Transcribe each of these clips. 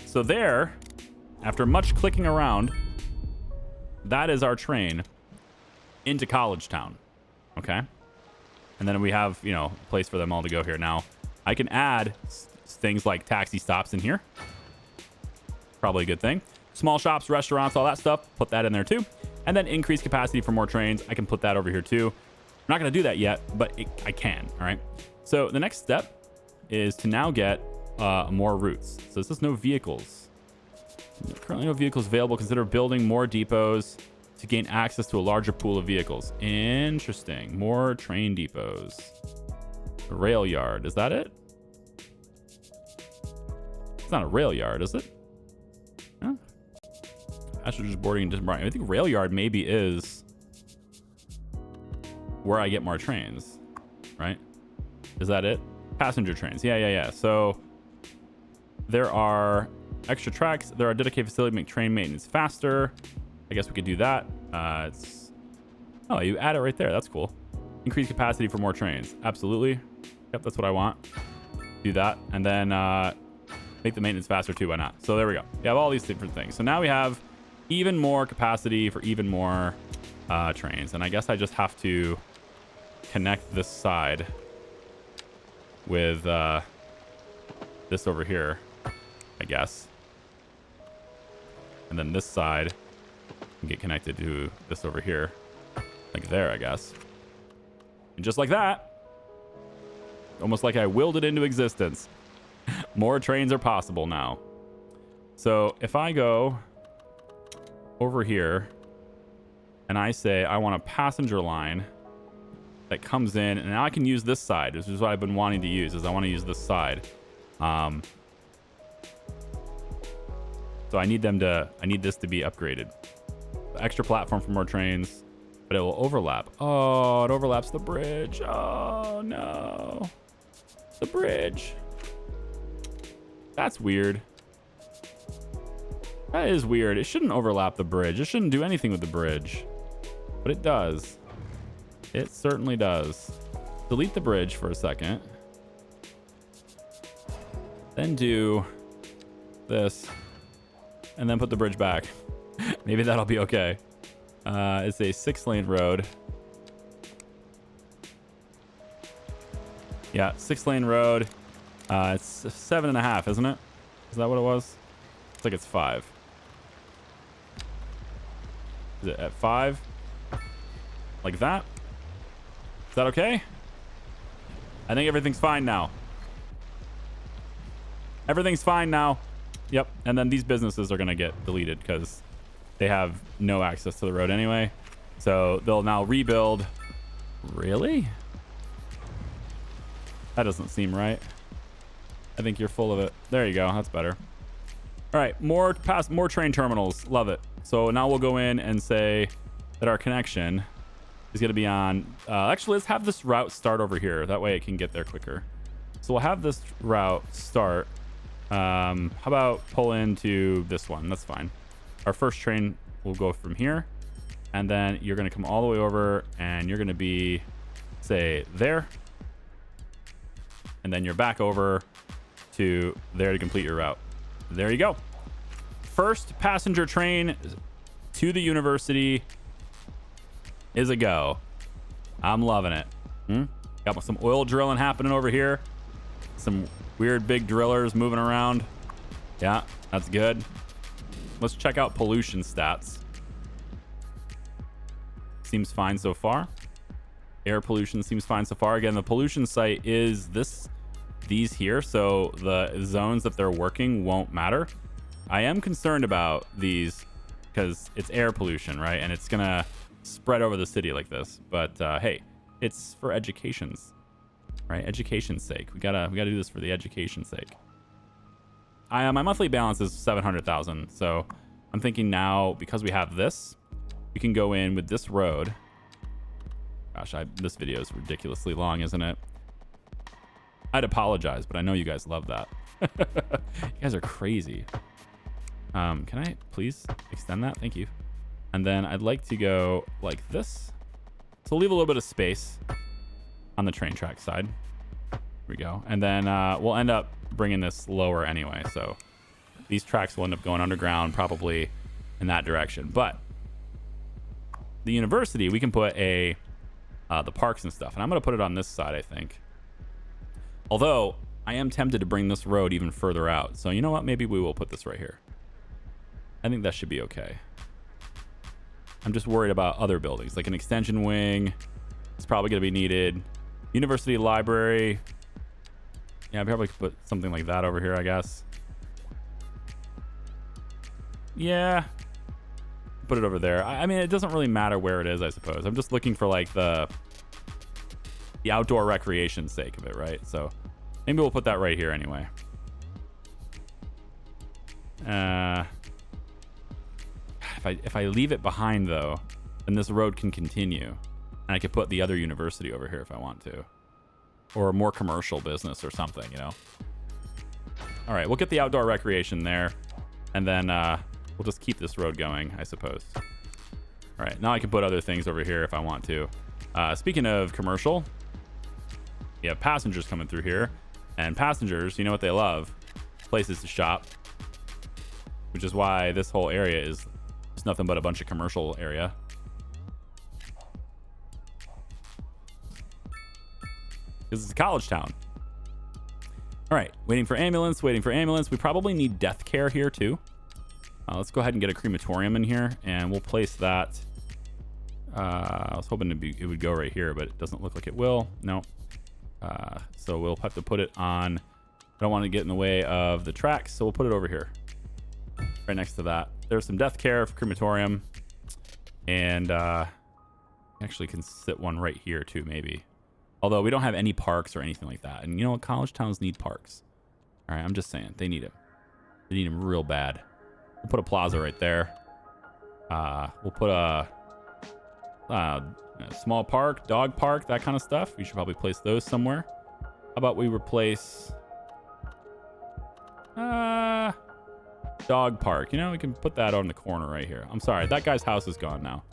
So there, after much clicking around, that is our train into College Town. Okay. And then we have, you know, a place for them all to go here. Now, I can add things like taxi stops in here. Probably a good thing. Small shops, restaurants, all that stuff. Put that in there too. And then increase capacity for more trains. I can put that over here too. I'm not going to do that yet, but I can. All right. So the next step is to now get more routes. So this is no vehicles. Currently no vehicles available. Consider building more depots to gain access to a larger pool of vehicles. Interesting. More train depots. Rail yard. Is that it? It's not a rail yard, is it? Huh? Passengers boarding and disembarking. I think rail yard maybe is where I get more trains, right? Is that it? Passenger trains. Yeah. So there are extra tracks. There are dedicated facilities to make train maintenance faster. I guess we could do that. Oh, you add it right there. That's cool. Increase capacity for more trains. Absolutely. Yep, that's what I want. Do that. And then make the maintenance faster too. Why not? So there we go. We have all these different things. So now we have even more capacity for even more trains. And I guess I just have to connect this side with this over here, I guess. And then this side can get connected to this over here. Like there, I guess. And just like that, almost like I willed it into existence. More trains are possible now. So if I go over here and I say I want a passenger line that comes in, and now I can use this side. This is what I've been wanting to use, is I want to use this side. So I need this to be upgraded. Extra platform for more trains, but it will overlap. Oh, it overlaps the bridge. Oh no, the bridge. That's weird. That is weird. It shouldn't overlap the bridge. It shouldn't do anything with the bridge, but it does. It certainly does. Delete the bridge for a second. Then do this. And then put the bridge back. Maybe that'll be okay. It's a 6-lane road. Yeah, 6-lane road. It's 7.5, isn't it? Is that what it was? Looks like it's 5. Is it at 5? Like that? Is that okay? I think everything's fine now. Everything's fine now. Yep. And then these businesses are going to get deleted because they have no access to the road anyway. So they'll now rebuild. Really? That doesn't seem right. I think you're full of it. There you go. That's better. All right. More train terminals. Love it. So now we'll go in and say that our connection is going to be on. Actually, let's have this route start over here. That way it can get there quicker. So we'll have this route start. How about pull into this one? That's fine. Our first train will go from here, and then you're going to come all the way over, and you're going to be, say, there, and then you're back over to there to complete your route. There you go. First passenger train to the university is a go. I'm loving it. Got some oil drilling happening over here. Some weird big drillers moving around. Yeah, that's good. Let's check out pollution stats. Seems fine so far. Air pollution seems fine so far. Again, the pollution site is these here, so the zones that they're working won't matter. I am concerned about these because it's air pollution, right? And it's gonna spread over the city like this. But hey, it's for education's, right? Education's sake. We gotta do this for the education's sake. My monthly balance is 700,000, so I'm thinking now because we have this, we can go in with this road. Gosh, this video is ridiculously long, isn't it? I'd apologize, but I know you guys love that. You guys are crazy. Can I please extend that? Thank you. And then I'd like to go like this. So leave a little bit of space on the train track side. Here we go. And then we'll end up bringing this lower anyway. So these tracks will end up going underground probably in that direction. But the university, we can put the parks and stuff. And I'm going to put it on this side, I think. Although, I am tempted to bring this road even further out. So you know what? Maybe we will put this right here. I think that should be okay. I'm just worried about other buildings, like an extension wing. It's probably going to be needed. University library. Yeah, I probably could put something like that over here, I guess. Yeah. Put it over there. I mean, it doesn't really matter where it is, I suppose. I'm just looking for like the outdoor recreation sake of it, right? So maybe we'll put that right here anyway. If I leave it behind though, then this road can continue, and I could put the other university over here if I want to, or a more commercial business or something, you know. All right, we'll get the outdoor recreation there, and then we'll just keep this road going, I suppose. All right, now I can put other things over here if I want to. Speaking of commercial, you have passengers coming through here, and passengers, you know what they love? Places to shop, which is why this whole area is just nothing but a bunch of commercial area. This is a college town. All right, waiting for ambulance, waiting for ambulance. We probably need death care here too. Let's go ahead and get a crematorium in here, and we'll place that. I was hoping it would go right here, but it doesn't look like it will. No. So we'll have to put it on. I don't want to get in the way of the tracks, so we'll put it over here, right next to that. There's some death care for crematorium, and actually can sit one right here too, maybe. Although we don't have any parks or anything like that, and you know what? College towns need parks. All right, I'm just saying they need them. They need them real bad. We'll put a plaza right there. We'll put a small park, dog park, that kind of stuff. We should probably place those somewhere. How about we replace dog park? You know, we can put that on the corner right here. I'm sorry, that guy's house is gone now.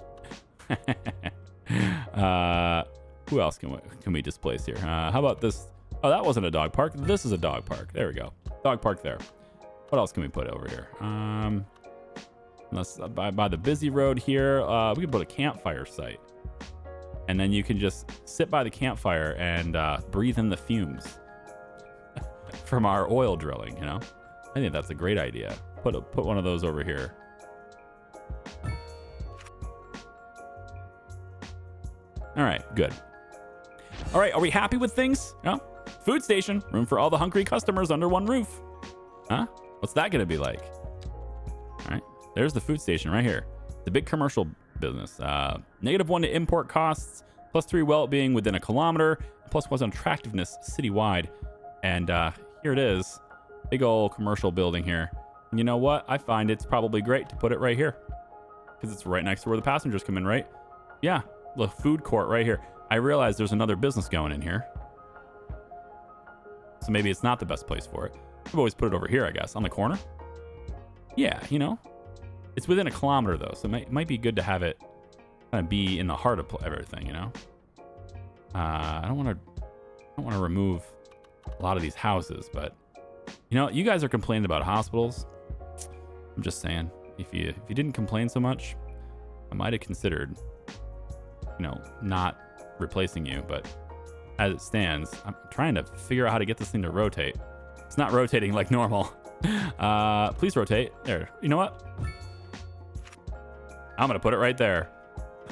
Who else can we displace here? How about this? Oh, that wasn't a dog park. This is a dog park. There we go. Dog park there. What else can we put over here? Let's by the busy road here. We can put a campfire site, and then you can just sit by the campfire and breathe in the fumes from our oil drilling. You know, I think that's a great idea. Put one of those over here. All right, good. All right, are we happy with things? Yeah. Food station, room for all the hungry customers under one roof. Huh? What's that going to be like? All right, there's the food station right here. The big commercial business. -1 to import costs, +3 well-being within a kilometer, +1 attractiveness citywide. And here it is. Big old commercial building here. And you know what? I find it's probably great to put it right here, because it's right next to where the passengers come in, right? Yeah, the food court right here. I realize there's another business going in here, so maybe it's not the best place for it. I've always put it over here, I guess, on the corner. Yeah, you know, it's within a kilometer though, so it might be good to have it kind of be in the heart of everything, you know. I don't want to remove a lot of these houses, but you know, you guys are complaining about hospitals. I'm just saying, if you didn't complain so much, I might have considered, you know, not replacing you. But as it stands, I'm trying to figure out how to get this thing to rotate. It's not rotating like normal. Please rotate. There. You know what? I'm gonna put it right there.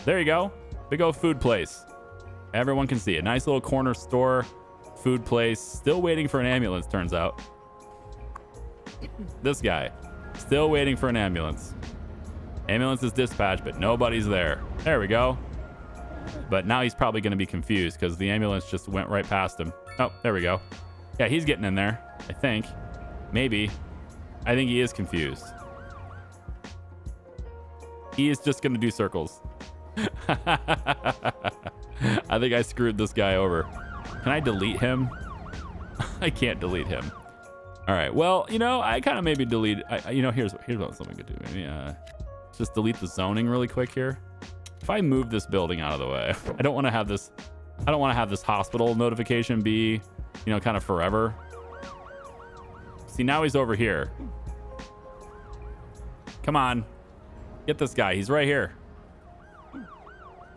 There you go. Big old food place. Everyone can see it. Nice little corner store, food place. Still waiting for an ambulance, turns out. This guy. Still waiting for an ambulance. Ambulance is dispatched, but nobody's there. There we go. But now he's probably going to be confused because the ambulance just went right past him. Oh, there we go. Yeah, he's getting in there, I think. Maybe. I think he is confused. He is just going to do circles. I think I screwed this guy over. Can I delete him? I can't delete him. All right. Well, you know, I kind of maybe delete. You know, here's what something could do. Maybe just delete the zoning really quick here. If I move this building out of the way, I don't want to have this. I don't want to have this hospital notification be, you know, kind of forever. See, now he's over here. Come on. Get this guy. He's right here.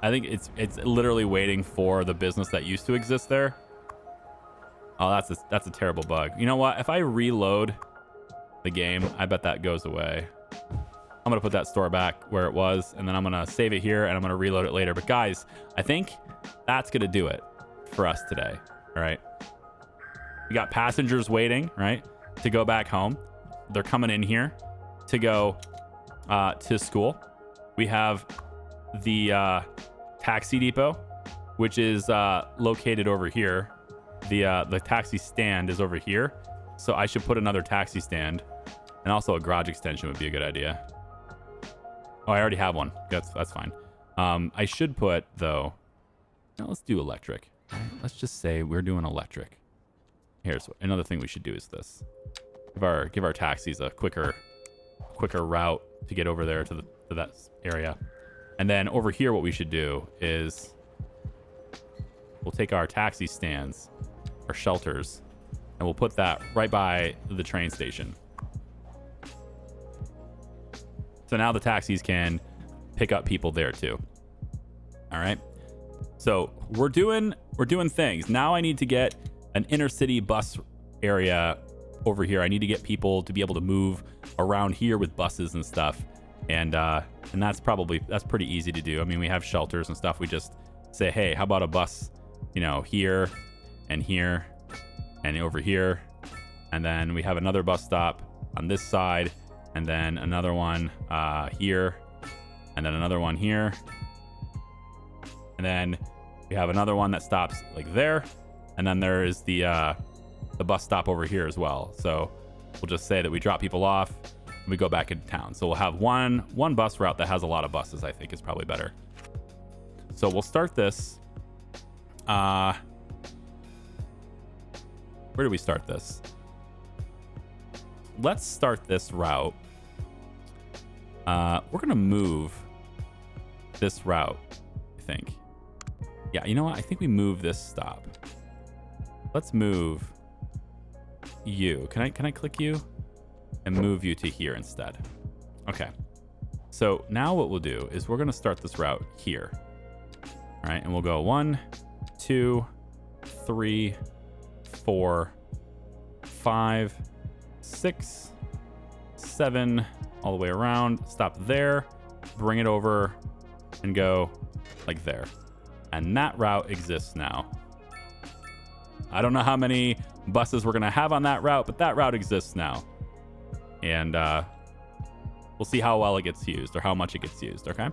I think it's literally waiting for the business that used to exist there. Oh, that's a terrible bug. You know what? If I reload the game, I bet that goes away. I'm going to put that store back where it was, and then I'm going to save it here, and I'm going to reload it later. But guys, I think that's going to do it for us today. All right. We got passengers waiting, right, to go back home. They're coming in here to go to school. We have the taxi depot, which is located over here. The taxi stand is over here. So I should put another taxi stand, and also a garage extension would be a good idea. Oh, I already have one. That's fine. I should put, though, no, let's do electric. Let's just say we're doing electric. Here's another thing we should do is this. Give our taxis a quicker route to get over there to that area. And then over here, what we should do is we'll take our taxi stands, our shelters, and we'll put that right by the train station. So now the taxis can pick up people there too. All right. So we're doing things. Now I need to get an inner city bus area over here. I need to get people to be able to move around here with buses and stuff. And that's pretty easy to do. I mean, we have shelters and stuff. We just say, hey, how about a bus, here and over here. And then we have another bus stop on this side, and then another one here, and then another one here. And then we have another one that stops like there. And then there is the bus stop over here as well. So we'll just say that we drop people off and we go back into town. So we'll have one bus route that has a lot of buses, I think is probably better. So we'll start this. Where do we start this? Let's start this route. We're going to move this route, I think. Yeah, you know what? I think we move this stop. Let's move you. Can I click you and move you to here instead? Okay. So now what we'll do is we're going to start this route here. All right. And we'll go 1, 2, 3, 4, 5, 6, 7, all the way around. Stop there, bring it over, and go like there. And that route exists now. I don't know how many buses we're going to have on that route, but that route exists now. And we'll see how well it gets used or how much it gets used, okay?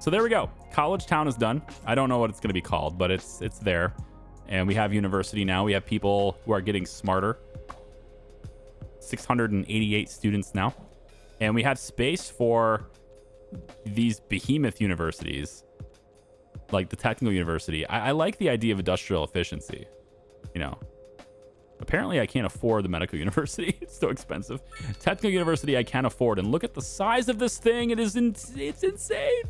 So there we go. College Town is done. I don't know what it's going to be called, but it's there. And we have university now. We have people who are getting smarter. 688 students now. And we have space for these behemoth universities, like the technical university. I like the idea of industrial efficiency. Apparently I can't afford the medical university. It's so expensive. Technical university I can afford. And look at the size of this thing. It's insane.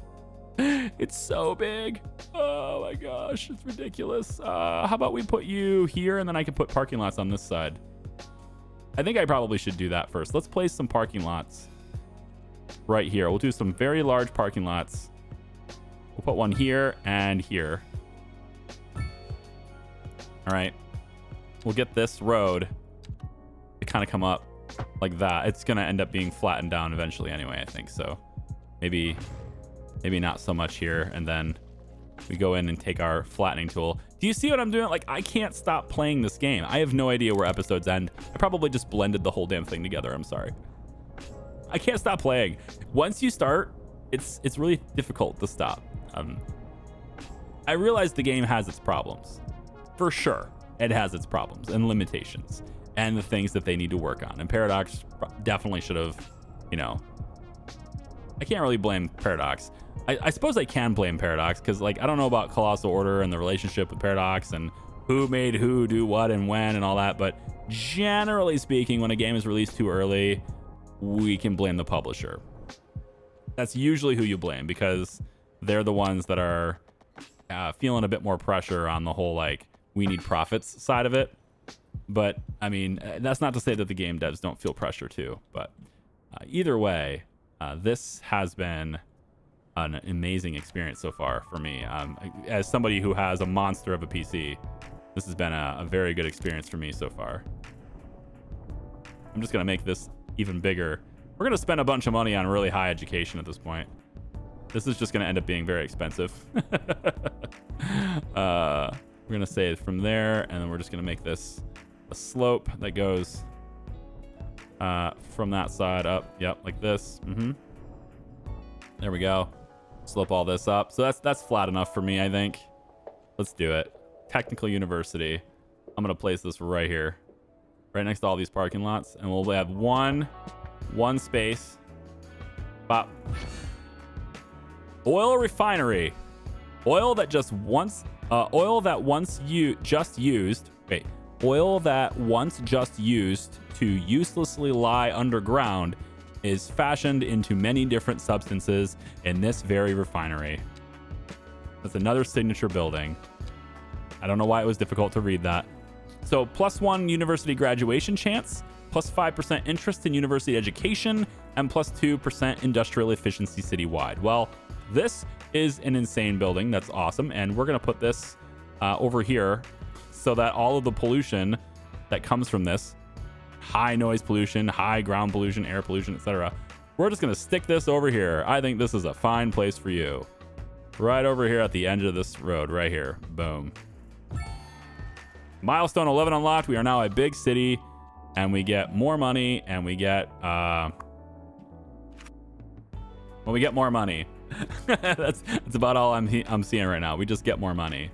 It's so big. Oh my gosh, it's ridiculous. How about we put you here, and then I can put parking lots on this side. I think I probably should do that first. Let's place some parking lots right here. We'll do some very large parking lots. We'll put one here and here. All right. We'll get this road to kind of come up like that. It's going to end up being flattened down eventually anyway, I think. So maybe not so much here. And then we go in and take our flattening tool. Do you see what I'm doing? Like, I can't stop playing this game. I have no idea where episodes end. I probably just blended the whole damn thing together. I'm sorry. I can't stop playing. Once you start, it's really difficult to stop. I realize the game has its problems. For sure. It has its problems and limitations and the things that they need to work on. And Paradox definitely should have, I can't really blame Paradox. I suppose I can blame Paradox because, I don't know about Colossal Order and the relationship with Paradox and who made who do what and when and all that. But generally speaking, when a game is released too early, we can blame the publisher. That's usually who you blame because they're the ones that are feeling a bit more pressure on the whole, we need profits side of it. But I mean, that's not to say that the game devs don't feel pressure too. But either way, This has been an amazing experience so far for me. As somebody who has a monster of a PC, this has been a very good experience for me so far. I'm just going to make this even bigger. We're going to spend a bunch of money on really high education at this point. This is just going to end up being very expensive. We're going to say from there, and then we're just going to make this a slope that goes from that side up. Yep, like this. There we go. Slope all this up. So that's flat enough for me, I think. Let's do it. Technical University. I'm going to place this right here, right next to all these parking lots, and we'll have one space. Bop. Oil refinery. Oil that once just used to uselessly lie underground is fashioned into many different substances in this very refinery. That's another signature building. I don't know why it was difficult to read that. So +1 university graduation chance, +5% interest in university education, and +2% industrial efficiency citywide. Well, this is an insane building. That's awesome. And we're going to put this over here so that all of the pollution that comes from this, high noise pollution, high ground pollution, air pollution, etc., we're just going to stick this over here. I think this is a fine place for you. Right over here at the end of this road, right here. Boom. Milestone 11 unlocked. We are now a big city, and we get more money, and we get more money. That's about all I'm seeing right now. We just get more money.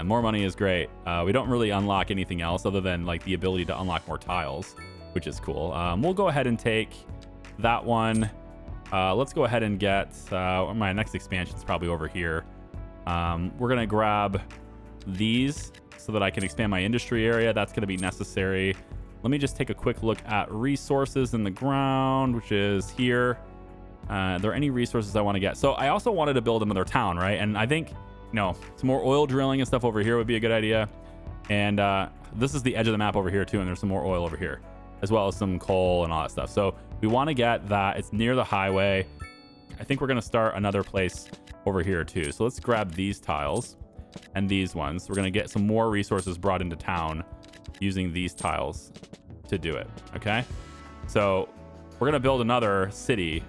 More money is great. We don't really unlock anything else other than like the ability to unlock more tiles, which is cool. We'll go ahead and take that one. Let's go ahead and get my next expansion is probably over here. We're gonna grab these so that I can expand my industry area. That's gonna be necessary. Let me just take a quick look at resources in the ground, which is here. Are there any resources I want to get? So I also wanted to build another town, right? And I think, some more oil drilling and stuff over here would be a good idea. And this is the edge of the map over here too, and there's some more oil over here, as well as some coal and all that stuff. So we want to get that. It's near the highway. I think we're going to start another place over here too. So let's grab these tiles and these ones. We're going to get some more resources brought into town using these tiles to do it. Okay. So we're going to build another city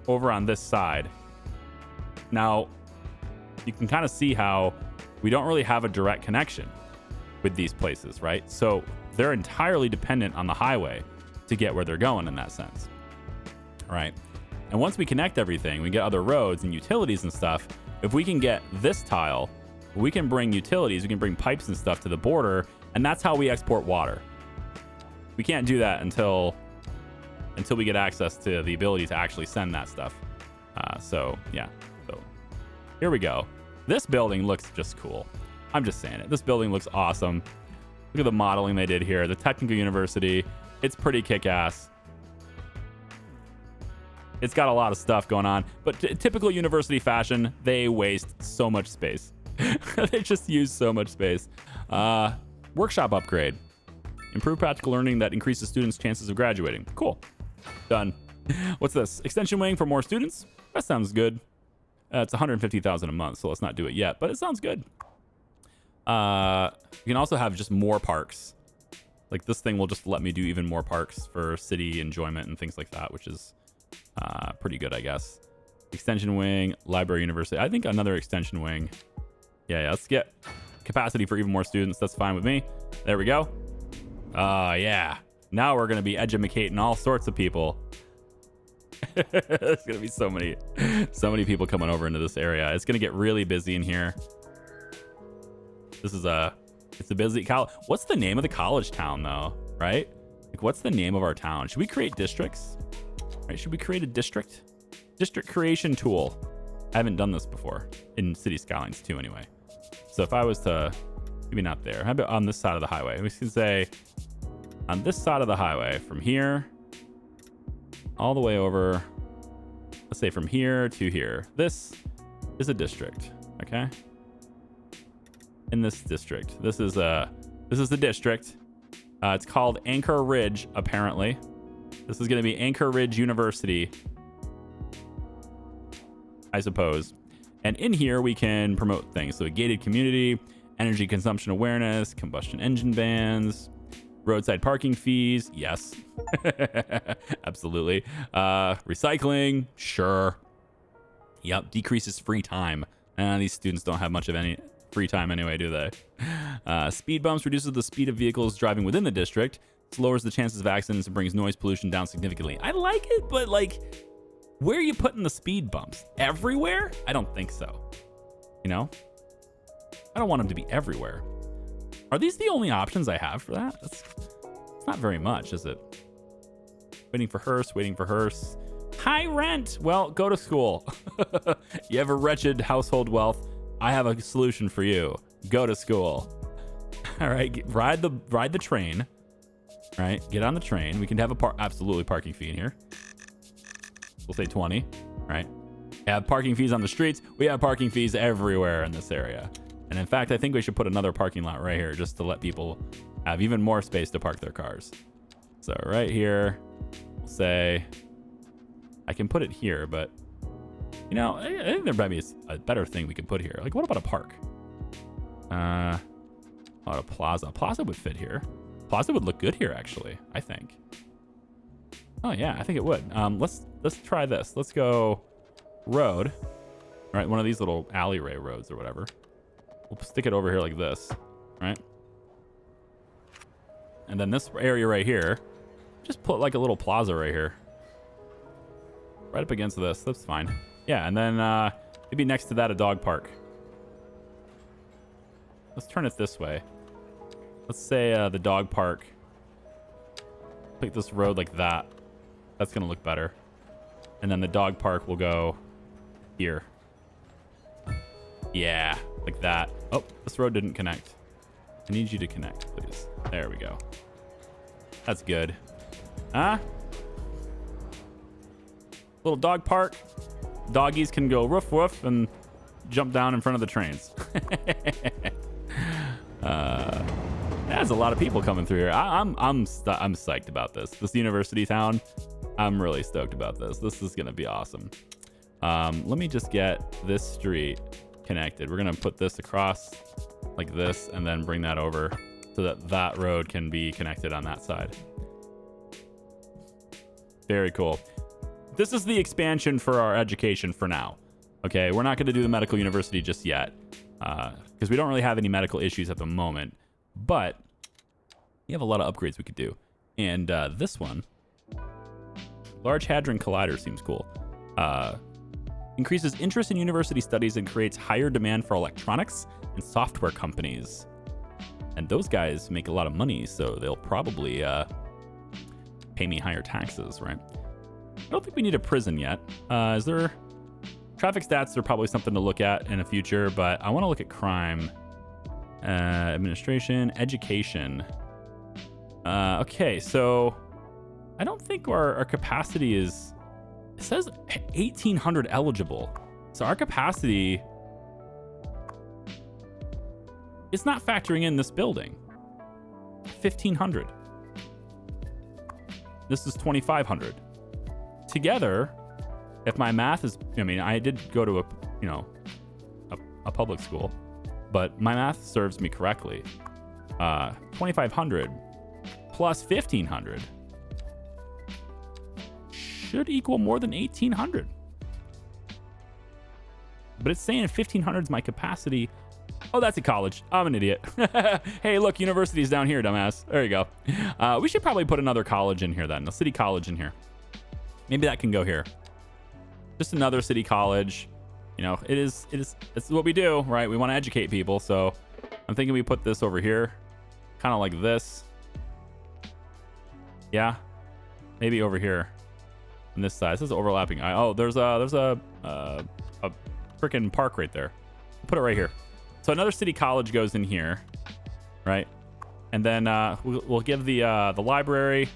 over on this side. Now, you can kind of see how we don't really have a direct connection with these places, right? So they're entirely dependent on the highway to get where they're going in that sense, right? And once we connect everything, we get other roads and utilities and stuff. If we can get this tile, we can bring utilities, we can bring pipes and stuff to the border, and that's how we export water. We can't do that until we get access to the ability to actually send that stuff. So here we go. This building looks just cool. I'm just saying it. This building looks awesome. Look at the modeling they did here. The Technical University. It's pretty kick-ass. It's got a lot of stuff going on, but typical university fashion, they waste so much space. They just use so much space. Workshop upgrade. Improve practical learning that increases students' chances of graduating. Cool. Done. What's this? Extension wing for more students? That sounds good. It's $150,000 a month, so let's not do it yet, but it sounds good. You can also have just more parks. Like this thing will just let me do even more parks for city enjoyment and things like that, which is pretty good, I guess. Extension wing, library, university. I think another extension wing. Yeah, let's get capacity for even more students. That's fine with me. There we go. Yeah. Now we're going to be educating all sorts of people. There's going to be so many people coming over into this area. It's going to get really busy in here. It's a busy college. What's the name of the college town though? Right? Like, what's the name of our town? Should we create districts? Right? Should we create a district? District creation tool. I haven't done this before in City Skylines 2 anyway. So if I was to, maybe not there. How about on this side of the highway? We can say on this side of the highway from here all the way over, let's say from here to here. This is a district, okay? In this district, this is the district. It's called Anchor Ridge, apparently. This is going to be Anchorage University, I suppose. And in here, we can promote things. So a gated community, energy consumption awareness, combustion engine bans, roadside parking fees. Yes. Absolutely. Recycling. Sure. Yep. Decreases free time. These students don't have much of any free time anyway, do they? Speed bumps reduces the speed of vehicles driving within the district, lowers the chances of accidents, and brings noise pollution down significantly. I like it, but like, where are you putting the speed bumps? Everywhere? I don't think so. You know? I don't want them to be everywhere. Are these the only options I have for that? It's not very much, is it? Waiting for hearse, waiting for hearse. High rent. Well, go to school. You have a wretched household wealth. I have a solution for you. Go to school. All right, ride the train. All right, get on the train. We can have absolutely parking fee in here. We'll say 20. All right. Have parking fees on the streets. We have parking fees everywhere in this area. And in fact, I think we should put another parking lot right here just to let people have even more space to park their cars. So right here, we'll say, I can put it here, but you know, I think there might be a better thing we could put here. Like, what about a park? A plaza. Plaza would fit here. Plaza would look good here, actually, I think. Oh yeah, I think it would. Let's try this. Let's go road. All right, one of these little alleyway roads or whatever. We'll stick it over here like this, right? And then this area right here, just put like a little plaza right here. Right up against this. That's fine. Yeah, and then maybe next to that a dog park. Let's turn it this way. Let's say the dog park. Pick this road like that. That's going to look better. And then the dog park will go here. Yeah, like that. Oh, this road didn't connect. I need you to connect, please. There we go. That's good. Huh? Little dog park. Doggies can go woof woof and jump down in front of the trains. There's a lot of people coming through here. I'm psyched about this. This university town, I'm really stoked about this. This is gonna be awesome. Let me just get this street connected. We're gonna put this across like this and then bring that over so that that road can be connected on that side. Very cool. This is the expansion for our education for now. Okay, we're not going to do the medical university just yet because we don't really have any medical issues at the moment, but we have a lot of upgrades we could do. And this one, Large Hadron Collider, seems cool. Increases interest in university studies and creates higher demand for electronics and software companies. And those guys make a lot of money, so they'll probably pay me higher taxes, right? I don't think we need a prison yet. Is there... Traffic stats are probably something to look at in the future, but I want to look at crime. Administration, education. Okay, so I don't think our capacity is... It says 1,800 eligible. So our capacity... It's not factoring in this building. 1,500. This is 2,500. Together, if my math is, I mean, I did go to a public school, but my math serves me correctly. 2,500 plus 1,500 should equal more than 1,800. But it's saying 1,500 is my capacity. Oh, that's a college. I'm an idiot. Hey, look, university's down here, dumbass. There you go. We should probably put another college in here then, a city college in here. Maybe that can go here. Just another city college. You know, it's what we do, right? We want to educate people. So I'm thinking we put this over here, kind of like this. Yeah, maybe over here on this side. This is overlapping. Oh, there's a freaking park right there. Put it right here. So another city college goes in here, right? And then we'll give the library,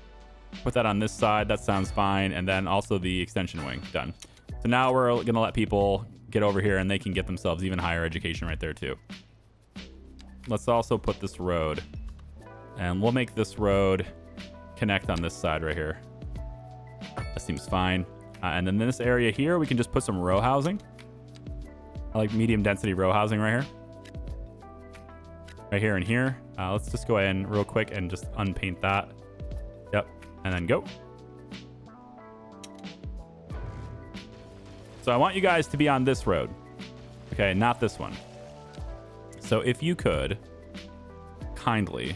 put that on this side. That sounds fine. And then also the extension wing. Done. So now we're going to let people get over here and they can get themselves even higher education right there too. Let's also put this road. And we'll make this road connect on this side right here. seems fine. And then this area here, we can just put some row housing. I like medium density row housing right here. Right here and here. Let's just go ahead and real quick and just unpaint that. Yep. And then go. So I want you guys to be on this road. Okay, not this one. So if you could kindly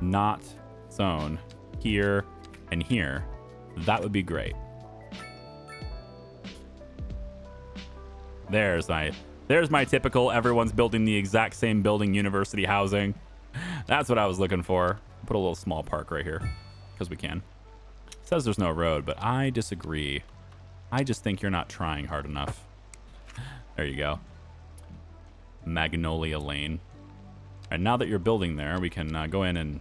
not zone here and here, that would be great. There's my typical everyone's building the exact same building university housing. That's what I was looking for. Put a little small park right here because we can. It says there's no road, but I disagree. I just think you're not trying hard enough. There you go. Magnolia Lane. And now that you're building there, we can go in and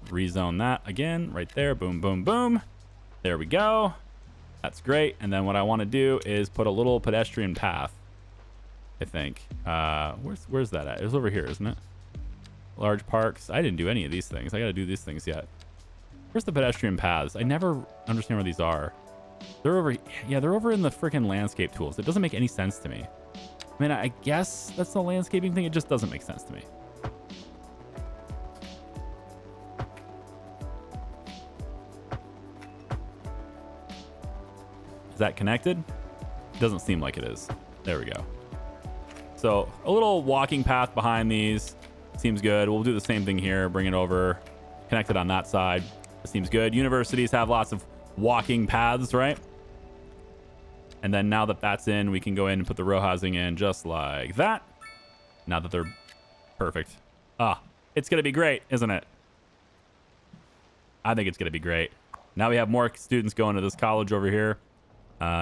rezone that again right there. Boom, boom, boom. There we go. That's great. And then what I want to do is put a little pedestrian path, I think. Where's that at? It was over here, isn't it? Large parks. I didn't do any of these things. I got to do these things yet. Where's the pedestrian paths? I never understand where these are. They're over. Yeah, they're over in the freaking landscape tools. It doesn't make any sense to me. I mean, I guess that's the landscaping thing. It just doesn't make sense to me. Is that connected? Doesn't seem like it is. There we go. So a little walking path behind these seems good. We'll do the same thing here. Bring it over. Connect it on that side. It seems good. Universities have lots of walking paths, right? And then now that that's in, we can go in and put the row housing in just like that. Now that they're perfect. It's going to be great, isn't it? I think it's going to be great. Now we have more students going to this college over here.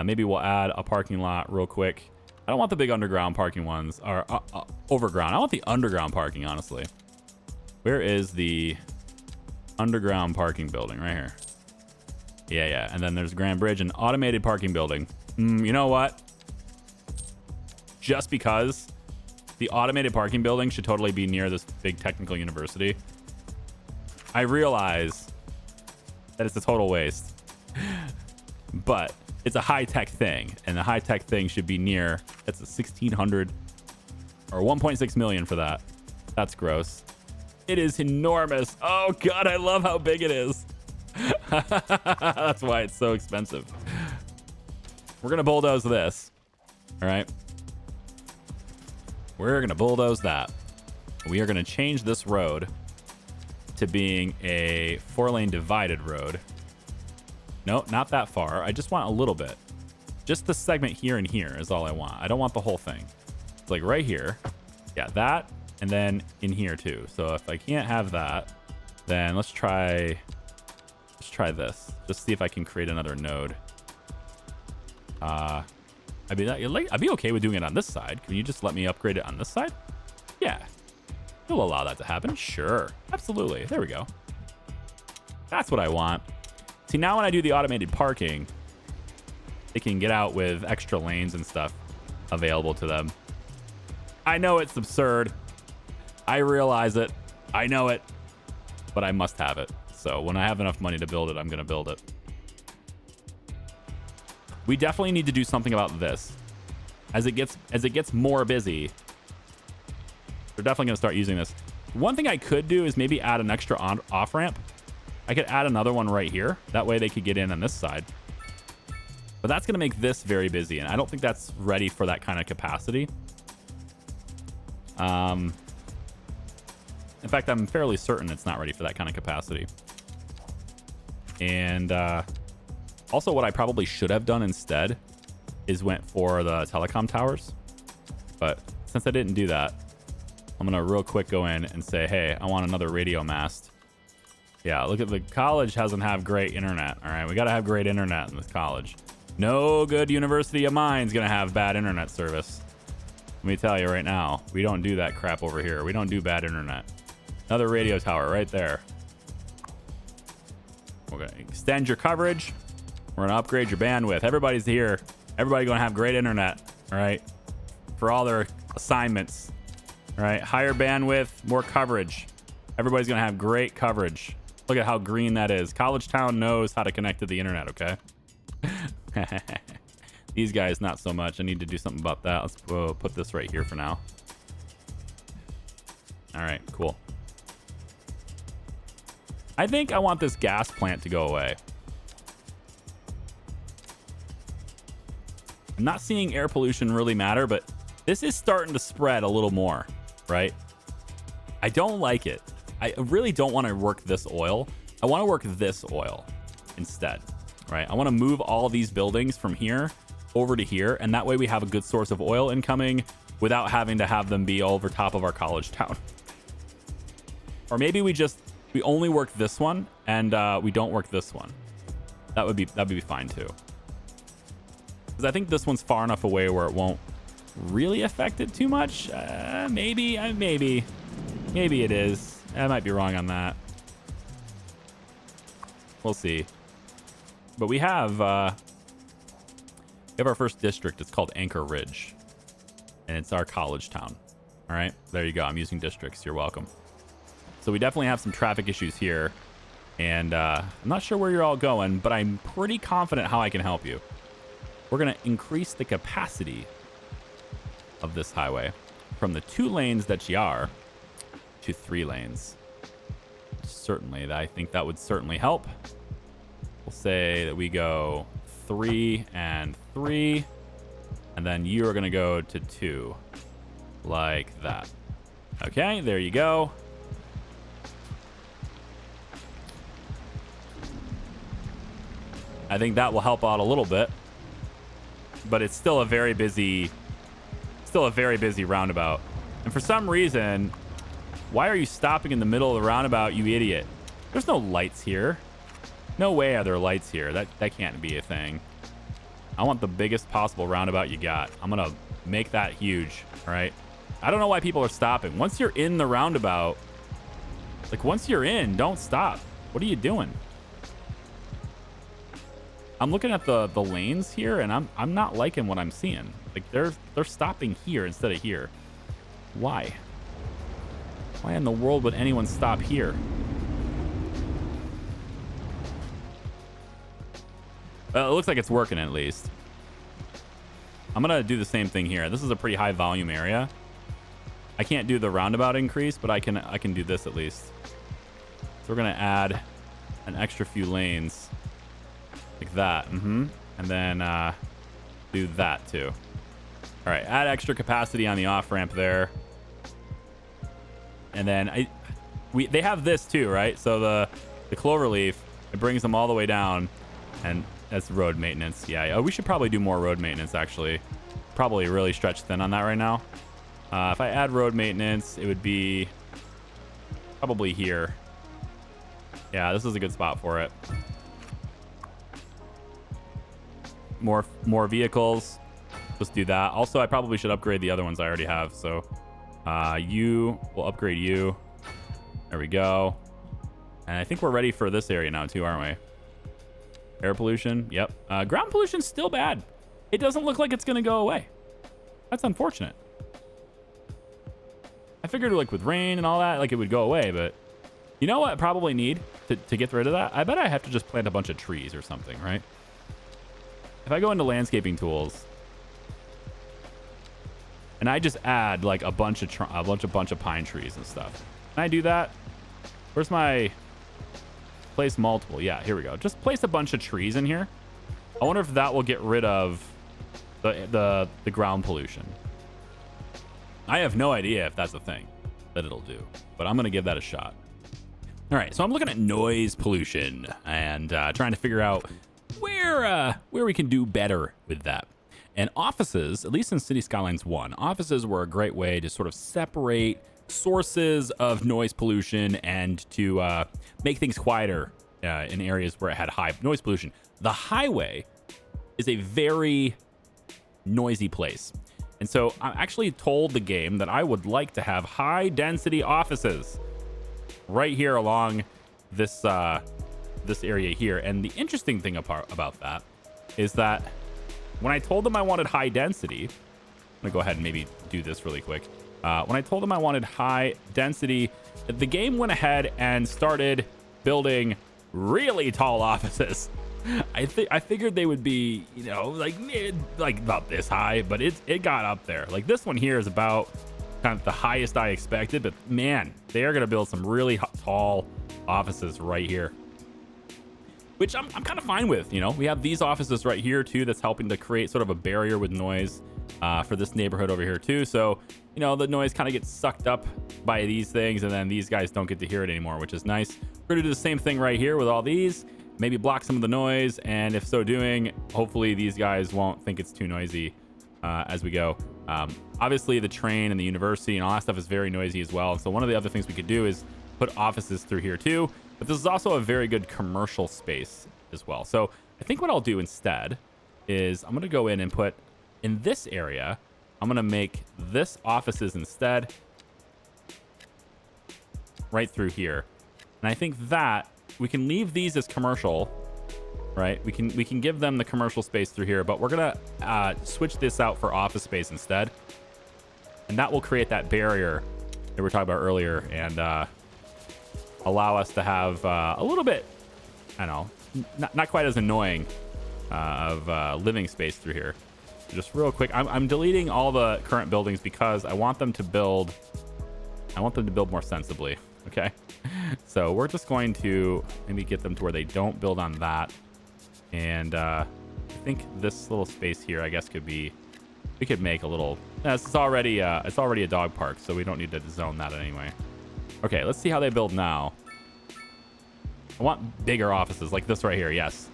Maybe we'll add a parking lot real quick. I don't want the big underground parking ones, or overground. I want the underground parking, honestly. Where is the underground parking building? Right here. Yeah. And then there's Grand Bridge, an automated parking building. You know what? Just because the automated parking building should totally be near this big technical university, I realize that it's a total waste. But it's a high-tech thing, and the high-tech thing should be near. That's a 1,600 or 1.6 million for that. That's gross. It is enormous. Oh God, I love how big it is. That's why it's so expensive. We're gonna bulldoze this. All right. We're gonna bulldoze that. We are gonna change this road to being a 4-lane divided road. No, not that far. I just want a little bit. Just the segment here and here is all I want. I don't want the whole thing. It's like right here. Yeah, that. And then in here too. So if I can't have that, then let's try this. Just see if I can create another node. I'd be okay with doing it on this side. Can you just let me upgrade it on this side? Yeah. You'll allow that to happen. Sure. Absolutely. There we go. That's what I want. See, now when I do the automated parking, they can get out with extra lanes and stuff available to them. I know it's absurd. I realize it. I know it. But I must have it. So when I have enough money to build it, I'm going to build it. We definitely need to do something about this. As it gets more busy, they're definitely going to start using this. One thing I could do is maybe add an extra off-ramp. I could add another one right here. That way they could get in on this side. But that's going to make this very busy, and I don't think that's ready for that kind of capacity. In fact, I'm fairly certain it's not ready for that kind of capacity. And also what I probably should have done instead is went for the telecom towers. But since I didn't do that, I'm going to real quick go in and say, hey, I want another radio mast. Yeah, look at the college doesn't have great internet. All right, we got to have great internet in this college. No good university of mine is going to have bad internet service. Let me tell you right now, we don't do that crap over here. We don't do bad internet. Another radio tower right there. We're going to extend your coverage. We're going to upgrade your bandwidth. Everybody's here. Everybody's going to have great internet, all right, for all their assignments. All right, higher bandwidth, more coverage. Everybody's going to have great coverage. Look at how green that is. College Town knows how to connect to the internet, okay? These guys, not so much. I need to do something about that. Let's put this right here for now. All right, cool. I think I want this gas plant to go away. I'm not seeing air pollution really matter, but this is starting to spread a little more, right? I don't like it. I really don't want to work this oil. I want to work this oil instead, right? I want to move all these buildings from here over to here, and that way we have a good source of oil incoming without having to have them be all over top of our college town. Or maybe we only work this one and we don't work this one. That'd be fine too. Because I think this one's far enough away where it won't really affect it too much. Maybe it is. I might be wrong on that. We'll see. But we have our first district. It's called Anchor Ridge, and it's our college town. All right, there you go. I'm using districts. You're welcome. So we definitely have some traffic issues here, and I'm not sure where you're all going, but I'm pretty confident how I can help you. We're going to increase the capacity of this highway from the 2 lanes that you are to 3 lanes. Certainly, I think that would certainly help. We'll say that we go 3 and 3, and then you are going to go to 2, like that. Okay, there you go. I think that will help out a little bit, but it's still a very busy roundabout. And for some reason, why are you stopping in the middle of the roundabout, you idiot? There's no lights here. No way are there lights here. That can't be a thing. I want the biggest possible roundabout you got. I'm gonna make that huge, all right? I don't know why people are stopping. Once you're in the roundabout, like once you're in, don't stop. What are you doing? I'm looking at the lanes here, and I'm not liking what I'm seeing. Like they're stopping here instead of here. Why? Why in the world would anyone stop here? Well, it looks like it's working at least. I'm gonna do the same thing here. This is a pretty high volume area. I can't do the roundabout increase, but I can do this at least. So we're gonna add an extra few lanes. Like that, and then do that too. All right, add extra capacity on the off ramp there, and then they have this too, right? So the cloverleaf, it brings them all the way down, and that's road maintenance. Yeah, we should probably do more road maintenance actually. Probably really stretched thin on that right now. If I add road maintenance, it would be probably here. Yeah, this is a good spot for it. More vehicles. Let's do that. Also, I probably should upgrade the other ones I already have. So we'll upgrade you. There we go. And I think we're ready for this area now too, aren't we? Air pollution. Yep. Ground pollution's still bad. It doesn't look like it's going to go away. That's unfortunate. I figured like with rain and all that, like it would go away, but you know what I probably need to get rid of that? I bet I have to just plant a bunch of trees or something, right? If I go into landscaping tools and I just add like a bunch of pine trees and stuff, can I do that? Where's my place multiple? Yeah, here we go. Just place a bunch of trees in here. I wonder if that will get rid of the ground pollution. I have no idea if that's a thing that it'll do, but I'm gonna give that a shot. All right, so I'm looking at noise pollution and trying to figure out where we can do better with that. And offices, at least in City Skylines 1, offices were a great way to sort of separate sources of noise pollution and to make things quieter in areas where it had high noise pollution. The highway is a very noisy place. And so I actually told the game that I would like to have high density offices right here along this area here. And the interesting thing about that is that when I told them I wanted high density, I'm gonna go ahead and maybe do this really quick. When I told them I wanted high density, the game went ahead and started building really tall offices. I figured they would be, you know, like about this high, but it got up there. Like this one here is about kind of the highest I expected, but man, they are going to build some really tall offices right here, which I'm kind of fine with. You know, we have these offices right here too that's helping to create sort of a barrier with noise for this neighborhood over here too. So, you know, the noise kind of gets sucked up by these things, and then these guys don't get to hear it anymore, which is nice. We're gonna do the same thing right here with all these, maybe block some of the noise, and if so doing, hopefully these guys won't think it's too noisy as we go. Obviously the train and the university and all that stuff is very noisy as well. So one of the other things we could do is put offices through here too, but this is also a very good commercial space as well. So I think what I'll do instead is I'm going to go in and put in this area, I'm going to make this offices instead right through here. And I think that we can leave these as commercial, right? We can give them the commercial space through here, but we're going to switch this out for office space instead. And that will create that barrier that we were talking about earlier and allow us to have a little bit, I don't know, not quite as annoying of living space through here. Just real quick, I'm deleting all the current buildings because I want them to build more sensibly. Okay, so we're just going to maybe get them to where they don't build on that, and I think this little space here, I guess, we could make a little. It's already a dog park, so we don't need to zone that anyway. Okay, let's see how they build now. I want bigger offices like this right here. Yes,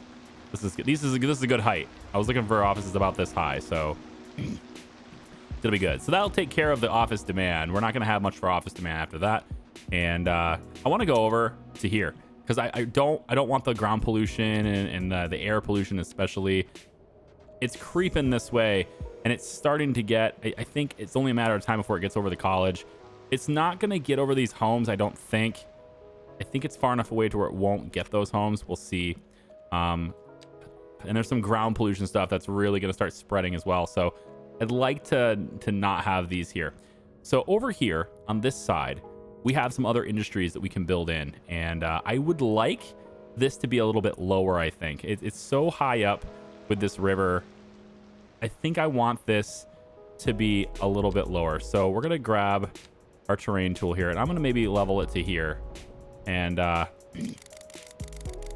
this is good. This is a good height. I was looking for offices about this high, so it's gonna be good. So that'll take care of the office demand. We're not gonna have much for office demand after that. And I want to go over to here because I don't want the ground pollution and the air pollution especially. It's creeping this way, and it's starting to get. I think it's only a matter of time before it gets over the college. It's not gonna get over these homes, I don't think. I think it's far enough away to where it won't get those homes. We'll see. And there's some ground pollution stuff that's really going to start spreading as well. So I'd like to not have these here. So over here on this side, we have some other industries that we can build in. And I would like this to be a little bit lower, I think. It's so high up with this river. I think I want this to be a little bit lower. So we're going to grab our terrain tool here, and I'm going to maybe level it to here. And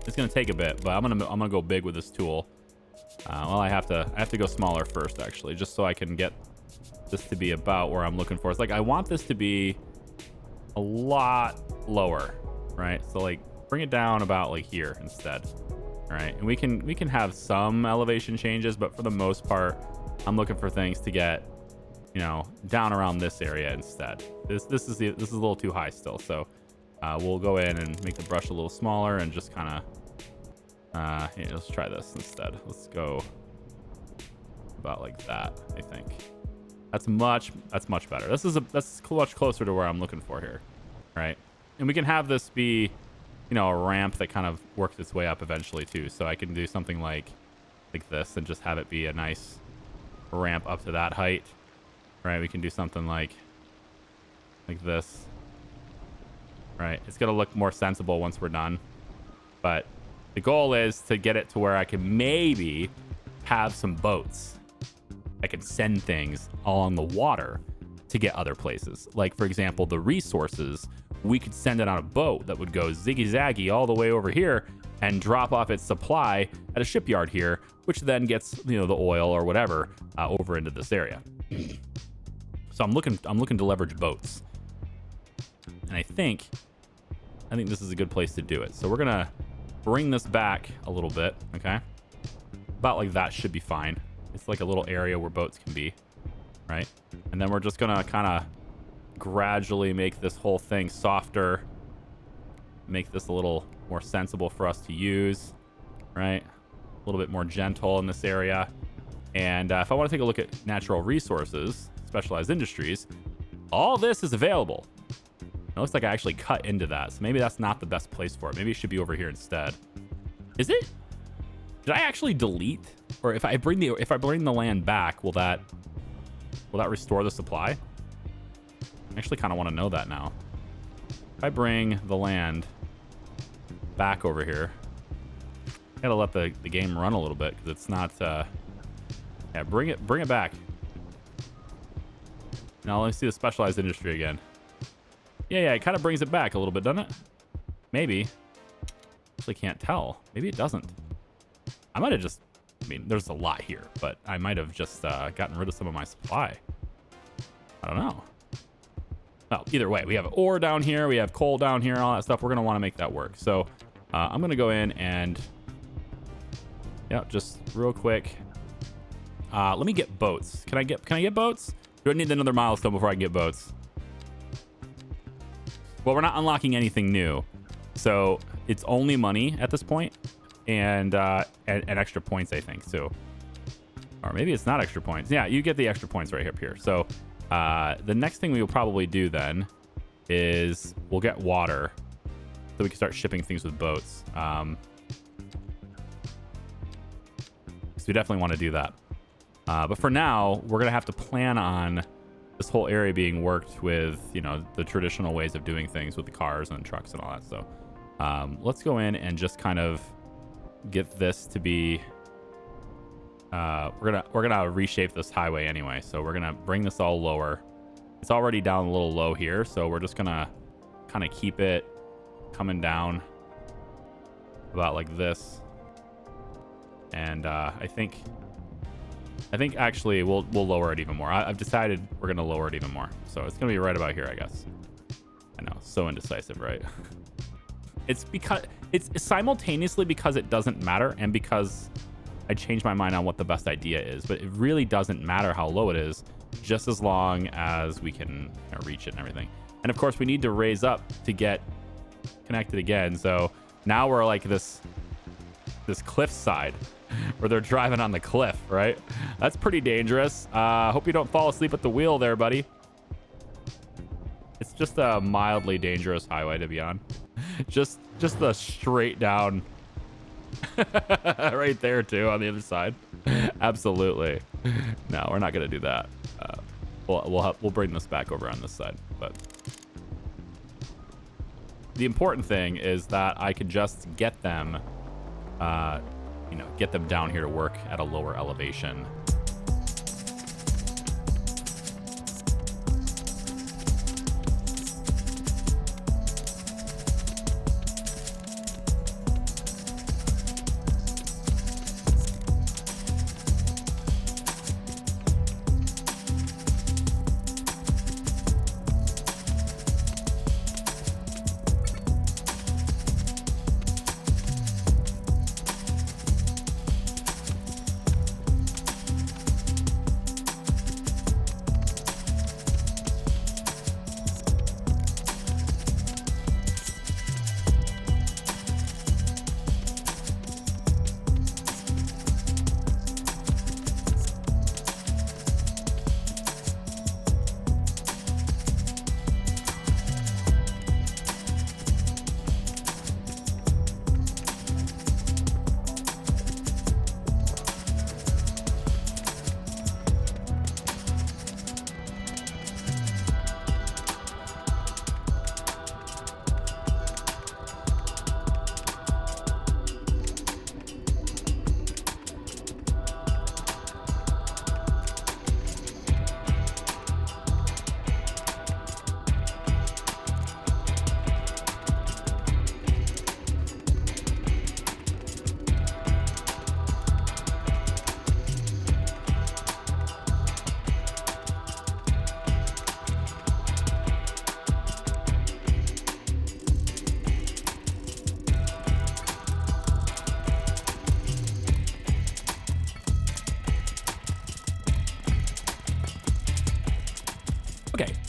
it's going to take a bit, but I'm going to go big with this tool. Well, I have to go smaller first, actually, just so I can get this to be about where I'm looking for. It's like I want this to be a lot lower, right? So like bring it down about like here instead. All right, and we can have some elevation changes, but for the most part, I'm looking for things to get, you know, down around this area instead. This is a little too high still, so we'll go in and make the brush a little smaller and just kind of yeah, let's try this instead. Let's go about like that. I think that's much better. That's much closer to where I'm looking for here, right? And we can have this be, you know, a ramp that kind of works its way up eventually too. So I can do something like this and just have it be a nice ramp up to that height, right? We can do something like this, right? It's gonna look more sensible once we're done, but the goal is to get it to where I can maybe have some boats. I can send things along the water to get other places. Like, for example, the resources, we could send it on a boat that would go ziggy-zaggy all the way over here and drop off its supply at a shipyard here, which then gets, you know, the oil or whatever over into this area. So I'm looking to leverage boats. And I think this is a good place to do it. So we're gonna bring this back a little bit, okay? About like that should be fine. It's like a little area where boats can be, right? And then we're just gonna kind of gradually make this whole thing softer, make this a little more sensible for us to use, right? A little bit more gentle in this area. And if I want to take a look at natural resources, specialized industries, all this is available. It looks like I actually cut into that, so maybe that's not the best place for it. Maybe it should be over here instead. Is it? Did I actually delete? Or if I bring the land back, will that restore the supply? I actually kind of want to know that now. If I bring the land back over here. Gotta let the game run a little bit because it's not. Yeah, bring it back. Now let me see the specialized industry again. Yeah, it kind of brings it back a little bit, doesn't it? Maybe. Actually, can't tell. Maybe it doesn't. I might have just. I mean, there's a lot here, but I might have just gotten rid of some of my supply. I don't know. Well, either way, we have ore down here, we have coal down here, all that stuff. We're gonna want to make that work. So I'm gonna go in and just real quick. Let me get boats. Can I get boats? Do I need another milestone before I can get boats? Well, we're not unlocking anything new, so it's only money at this point, and extra points, I think, too. Or maybe it's not extra points. Yeah, you get the extra points right up here. So the next thing we will probably do then is we'll get water so we can start shipping things with boats. So we definitely want to do that. But for now, we're going to have to plan on this whole area being worked with, the traditional ways of doing things with the cars and trucks and all that. So let's go in and just kind of get this to be... we're gonna reshape this highway anyway. So we're going to bring this all lower. It's already down a little low here. So we're just going to kind of keep it coming down about like this. And I think actually we'll lower it even more. I've decided we're going to lower it even more. So it's going to be right about here, I guess. I know, so indecisive, right? It's simultaneously because it doesn't matter and because I changed my mind on what the best idea is. But it really doesn't matter how low it is, just as long as we can reach it and everything. And of course, we need to raise up to get connected again. So now we're like this cliff side where they're driving on the cliff, right? That's pretty dangerous. Hope you don't fall asleep at the wheel there, buddy. It's just a mildly dangerous highway to be on. Just the straight down right there too on the other side. Absolutely. No, we're not gonna do that. We'll bring this back over on this side. But the important thing is that I could just get them get them down here to work at a lower elevation.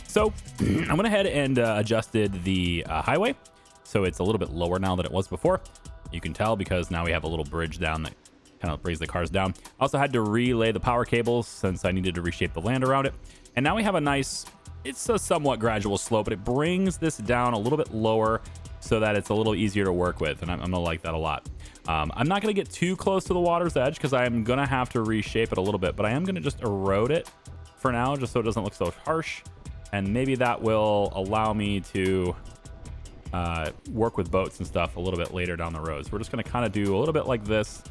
So I went ahead and adjusted the highway. So it's a little bit lower now than it was before. You can tell because now we have a little bridge down that kind of brings the cars down. I also had to relay the power cables since I needed to reshape the land around it. And now we have a nice, it's a somewhat gradual slope, but it brings this down a little bit lower so that it's a little easier to work with. And I'm gonna like that a lot. I'm not gonna get too close to the water's edge because I'm gonna have to reshape it a little bit, but I am gonna just erode it for now, just so it doesn't look so harsh. And maybe that will allow me to work with boats and stuff a little bit later down the road. So we're just going to kind of do a little bit like this.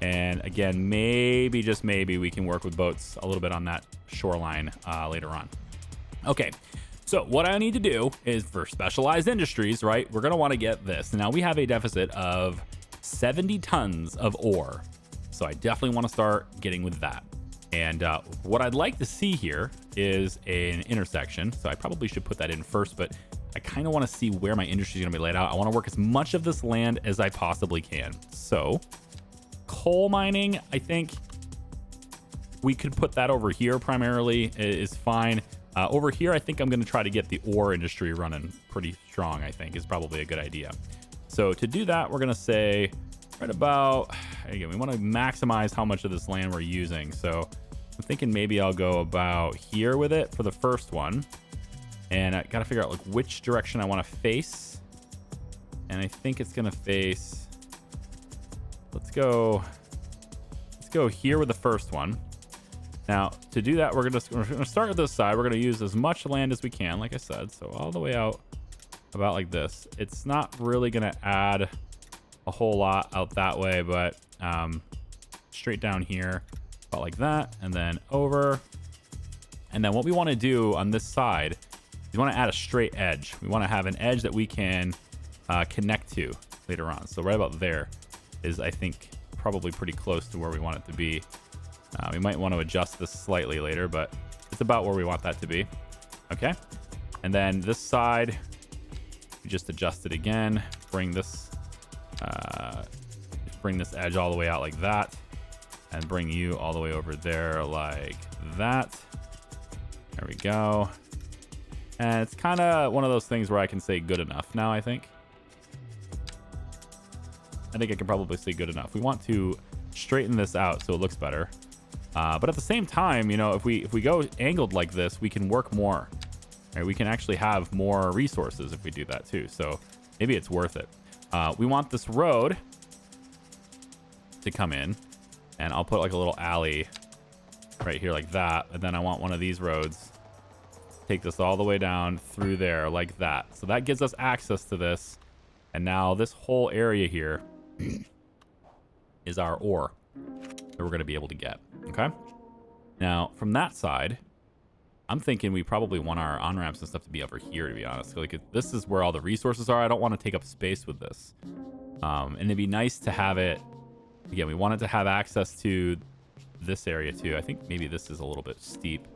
And again, maybe, just maybe, we can work with boats a little bit on that shoreline later on. Okay, so what I need to do is for specialized industries, right? We're going to want to get this. Now we have a deficit of 70 tons of ore. So I definitely want to start getting with that. And what I'd like to see here is an intersection. So I probably should put that in first, but I kind of want to see where my industry is going to be laid out. I want to work as much of this land as I possibly can. So coal mining, I think we could put that over here primarily is fine. Over here, I think I'm going to try to get the ore industry running pretty strong, I think is probably a good idea. So to do that, we're going to say right about, again, we want to maximize how much of this land we're using. So I'm thinking maybe I'll go about here with it for the first one. And I got to figure out like which direction I want to face. And I think it's going to face, let's go here with the first one. Now, to do that, we're going to start with this side. We're going to use as much land as we can, like I said. So all the way out about like this. It's not really going to add a whole lot out that way, but straight down here, about like that, and then over. And then what we want to do on this side is we want to add a straight edge. We want to have an edge that we can connect to later on. So right about there is, I think, probably pretty close to where we want it to be. We might want to adjust this slightly later, but it's about where we want that to be. Okay. And then this side, we just adjust it again, bring this edge all the way out like that, and bring you all the way over there like that. There we go. And it's kind of one of those things where I can say good enough now, I think. I can probably say good enough. We want to straighten this out so it looks better. But at the same time, you know, if we go angled like this, we can work more. Right? We can actually have more resources if we do that too. So maybe it's worth it. We want this road to come in, and I'll put like a little alley right here like that. And then I want one of these roads, take this all the way down through there like that. So that gives us access to this. And now this whole area here is our ore that we're going to be able to get. Okay. Now from that side, I'm thinking we probably want our on-ramps and stuff to be over here, to be honest. Like this is where all the resources are. I don't want to take up space with this. And it'd be nice to have it, again, we want it to have access to this area too. I think maybe this is a little bit steep.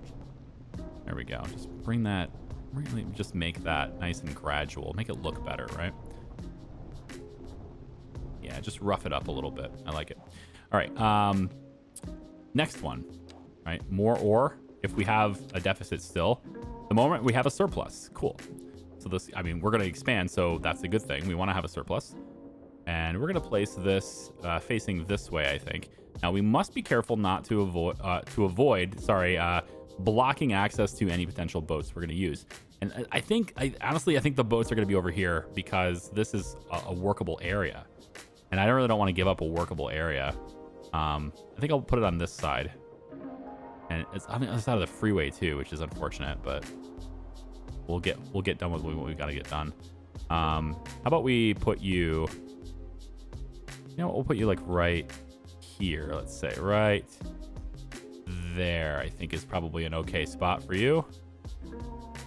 There we go. Just bring that, really just make that nice and gradual. Make it look better, right? Yeah, just rough it up a little bit. I like it. All right. Next one, right? More ore. If we have a deficit still, the moment we have a surplus. Cool. So this, I mean, we're going to expand, so that's a good thing. We want to have a surplus. And we're going to place this facing this way, I think. Now, we must be careful not to avoid, blocking access to any potential boats we're going to use. And honestly, I think the boats are going to be over here because this is a workable area. And I really don't want to give up a workable area. I think I'll put it on this side. And it's on the other side of the freeway too, which is unfortunate, but we'll get done with what we've got to get done. How about we put you, we'll put you like right here, let's say right there, I think is probably an okay spot for you.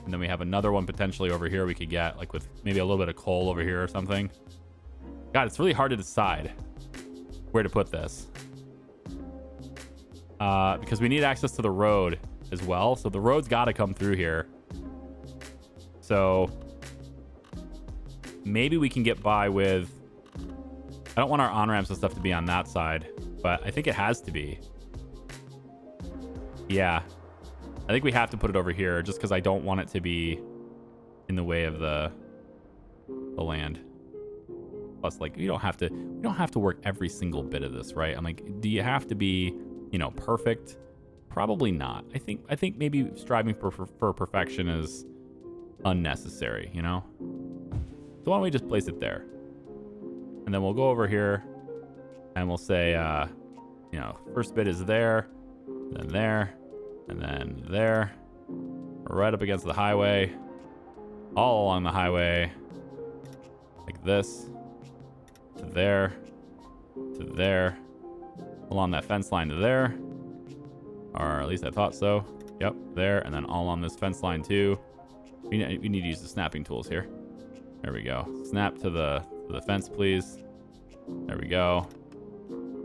And then we have another one potentially over here we could get, like with maybe a little bit of coal over here or something. God, it's really hard to decide where to put this. Because we need access to the road as well. So the road's got to come through here. So maybe we can get by with, I don't want our on-ramps and stuff to be on that side, but I think it has to be. Yeah. I think we have to put it over here just because I don't want it to be in the way of the land. Plus, like, we don't have to work every single bit of this, right? I'm like, do you have to be, perfect? Probably not. I think maybe striving for perfection is unnecessary, So why don't we just place it there? And then we'll go over here and we'll say, first bit is there, then there, and then there. We're right up against the highway, all along the highway. like this, to there, to there, along that fence line to there, or at least I thought so. Yep, there, and then all on this fence line too. We need to use the snapping tools here. There we go. Snap to the fence, please. There we go.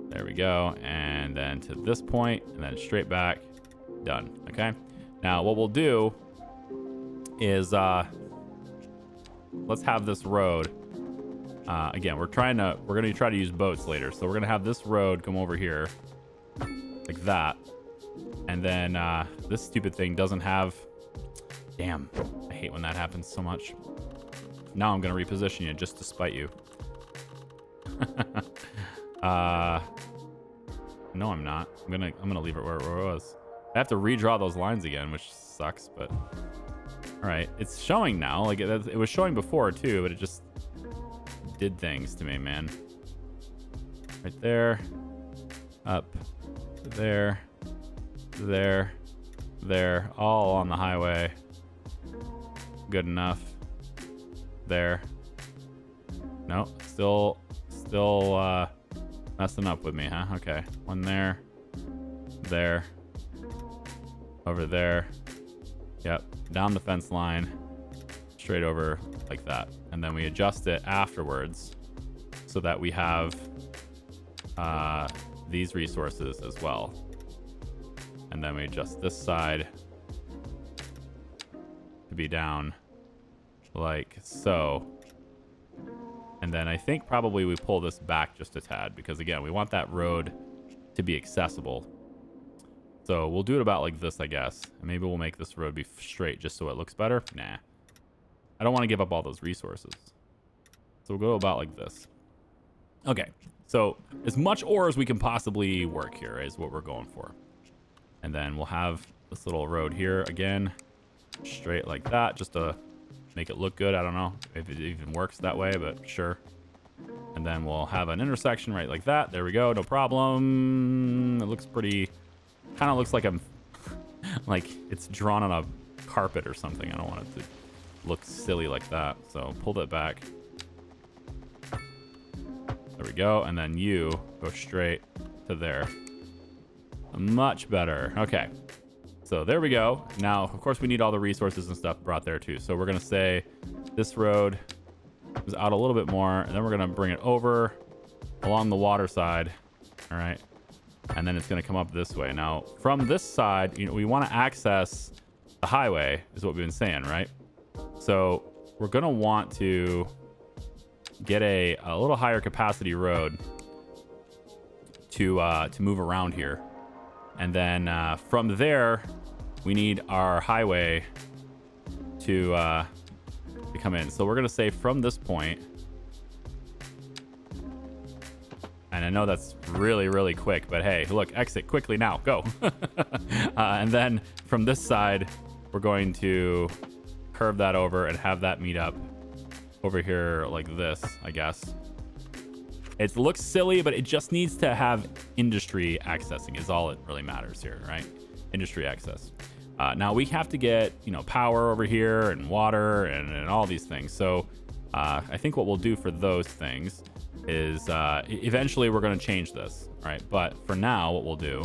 There we go. And then to this point, and then straight back. Done. Okay. Now what we'll do is let's have this road. Again, we're gonna try to use boats later. So we're gonna have this road come over here like that. And then this stupid thing doesn't have. Damn, I hate when that happens so much. Now I'm gonna reposition you just to spite you. No, I'm not. I'm gonna leave it where it was. I have to redraw those lines again, which sucks. But all right, it's showing now. Like it was showing before too, but it just did things to me, man. Right there, up, there, there, there, all on the highway. Good enough. There. No, still messing up with me, huh? Okay, one there, there, over there. Yep, down the fence line, straight over like that, and then we adjust it afterwards so that we have these resources as well. And then we adjust this side to be down like so. And then I think probably we pull this back just a tad because again, we want that road to be accessible. So we'll do it about like this, I guess. And maybe we'll make this road be straight just so it looks better. Nah, I don't want to give up all those resources. So we'll go about like this. Okay, so as much ore as we can possibly work here is what we're going for. And then we'll have this little road here again, straight like that, just to make it look good. I don't know if it even works that way, but sure. And then we'll have an intersection right like that. There we go, no problem. It looks pretty, kind of looks like I'm, like it's drawn on a carpet or something. I don't want it to look silly like that. So pull that back. There we go. And then you go straight to there. Much better. Okay. So there we go. Now, of course, we need all the resources and stuff brought there too. So we're going to say this road is out a little bit more, and then we're going to bring it over along the water side. All right. And then it's going to come up this way. Now, from this side, you know, we want to access the highway is what we've been saying, right? So we're going to want to get a little higher capacity road to move around here. And then from there, we need our highway to come in. So we're going to say from this point, and I know that's really, really quick, but hey, look, exit quickly now, go. And then from this side, we're going to curve that over and have that meet up over here like this, I guess. It looks silly, but it just needs to have industry accessing is all it really matters here, right? Industry access. Now we have to get, you know, power over here and water and all these things. So I think what we'll do for those things is eventually we're going to change this, right? But for now, what we'll do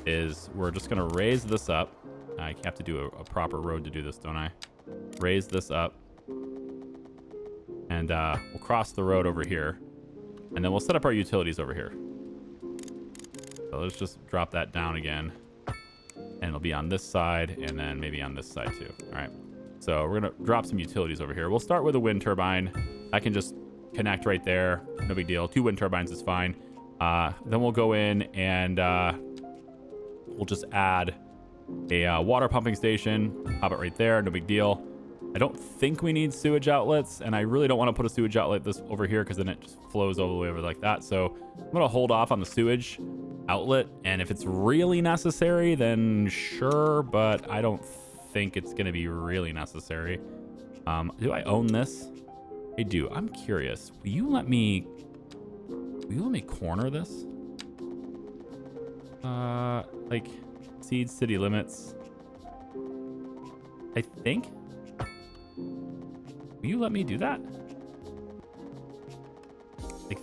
is we're just going to raise this up. I have to do a proper road to do this, don't I? Raise this up. And we'll cross the road over here. And then we'll set up our utilities over here. So let's just drop that down again. And it'll be on this side and then maybe on this side too. All right. So we're going to drop some utilities over here. We'll start with a wind turbine. I can just connect right there. No big deal. 2 wind turbines is fine. Then we'll go in and we'll just add a water pumping station. Pop it right there. No big deal. I don't think we need sewage outlets, and I really don't want to put a sewage outlet this over here because then it just flows all the way over like that. So I'm going to hold off on the sewage outlet, and if it's really necessary, then sure, but I don't think it's going to be really necessary. Do I own this? I do. I'm curious. Will you let me corner this? Like seed city limits. I think. Will you let me do that?